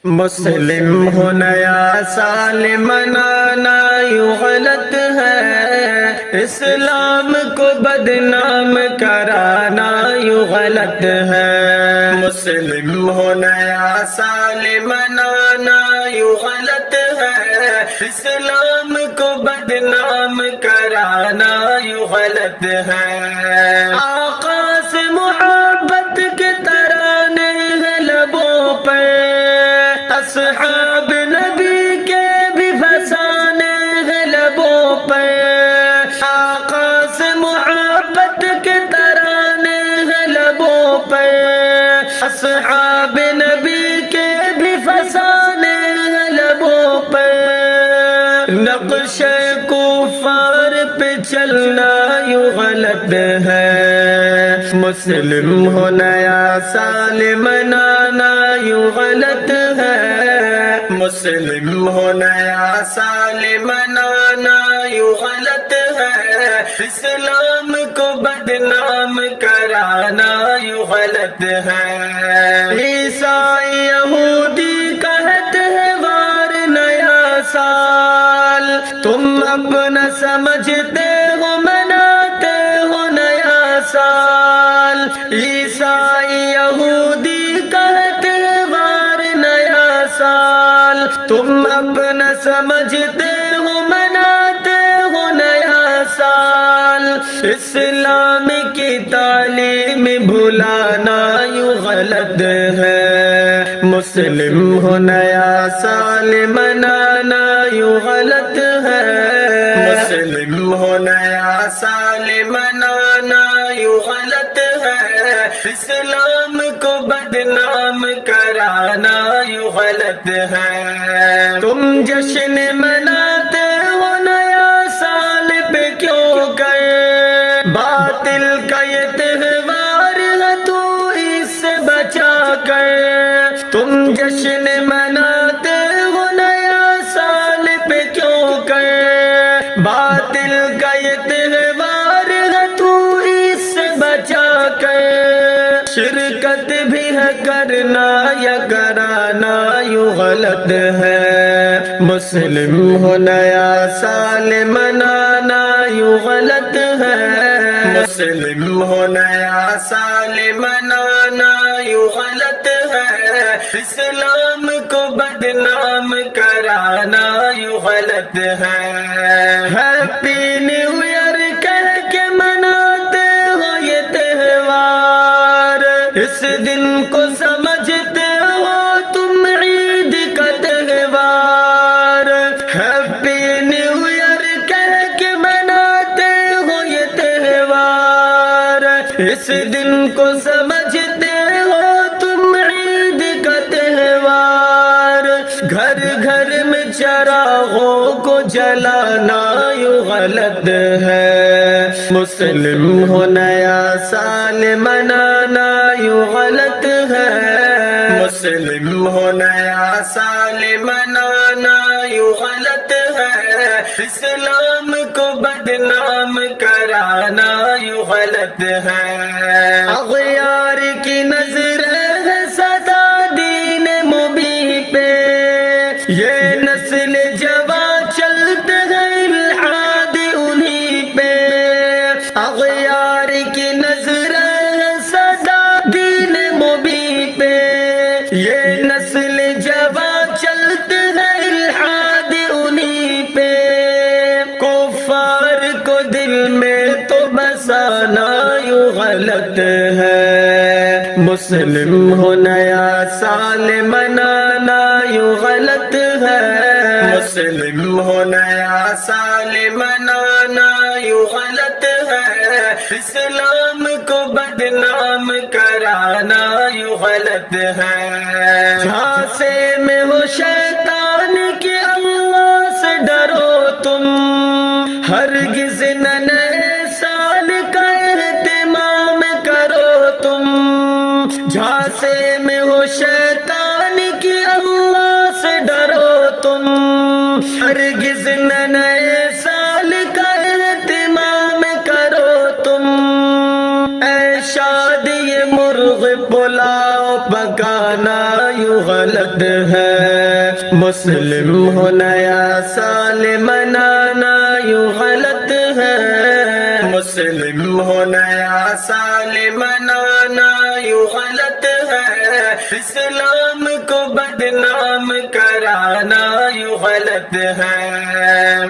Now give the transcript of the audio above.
مسلم ہو نیا سال منانا یوں غلط ہے، اسلام کو بدنام کرانا یوں غلط ہے۔ مسلم ہو نیا سال منانا یوں غلط ہے، اسلام کو بدنام کرانا یوں غلط ہے۔ آقا سے محبت کے ترانے ہیں لبوں پہ، اصحاب نبی کے بھی فسانے ہیں لبوں پہ۔ آقا سے محبت کے ترانے ہیں لبوں پہ، اصحاب نبی کے بھی فسانے ہیں لبوں پہ۔ نقش کفار پہ چلنا یوں غلط ہے، مسلم ہو نیا سال منانا یوں غلط ہے۔ مسلم ہو نیا سال منانا یوں غلط ہے، اسلام کو بدنام کرانا یوں غلط ہے۔ عیسائی یہودی کا ہے تہوار نیا سال، تم اپنا سمجھتے ہو مناتے ہو نیا سال۔ عیسائی یہودی کا ہے تہوار نیا سال، تم اپنا سمجھتے ہو مناتے ہو نیا سال۔ اسلام کی تعلیم بھلانا یوں غلط ہے، مسلم ہو نیا سال منانا یوں غلط ہے۔ مسلم ہو نیا سال منانا یوں غلط ہے، اسلام کو بدنام کرانا یوں غلط ہے۔ تم جشن مناتے ہو نیا سال پہ کیوں گئے، باطل کا یہ تہوار ہے تو اس سے بچا کر۔ تم جشن مناتے ہو نیا سال پہ کیوں گئے، باطل کا یہ تہوار ہے تو اس سے بچا کر۔ شرکت بھی ہے کرنا یا کرانا یوں غلط ہے، مسلم ہو نیا سال منانا یوں غلط ہے۔ مسلم ہو نیا سال منانا یوں غلط ہے، اسلام کو بدنام کرانا یوں غلط ہے۔ ہیپی نیو ایئر کہہ کے مناتے ہو یہ تہوار، اس دن کو سمجھتے ہو تم عید کا تہوار۔ ہیپی نیو ایئر کہہ کے مناتے ہو یہ تہوار، اس دن کو سمجھتے ہو تم عید کا تہوار۔ گھر گھر میں چراغوں کو جلانا یوں غلط ہے، مسلم ہو نیا سال منانا یوں غلط ہے۔ مسلم ہو نیا سال منانا یوں غلط ہے، اسلام کو بدنام کرانا یوں غلط ہے۔ اغیار کی نظر ہے سدا دین مبین پہ، یہ نسل جوان چلتے ہیں الحاد انہی پہ۔ اغیار کی نظر ہے سدا دین مبین پہ، یہ نسل جوان چلتے ہیں الحاد انہی پہ۔ کفار کو دل میں تو بسانا یوں غلط ہے، مسلم ہو نیا سال منانا یوں غلط ہے۔ مسلم ہو نیا سال منانا یوں غلط ہے، اسلام کو بدنام کرانا یوں غلط ہے۔ جھانسے میں ہو شیطان کی اللہ سے ڈرو تم، ہرگز نہ نئے سال کا اہتمام کرو تم۔ جھانسے میں ہو شیطان کی اللہ سے ڈرو تم، ہرگز نہ نئے سال کا اہتمام کرو تم۔ اے شاد یہ مرغ مرغ پلاؤ پکانا یوں غلط ہے، مسلم ہو نیا سال منانا یوں غلط ہے، مسلم ہو نیا سال منانا یوں غلط ہے، اسلام کو بدنام کرانا یوں غلط ہے۔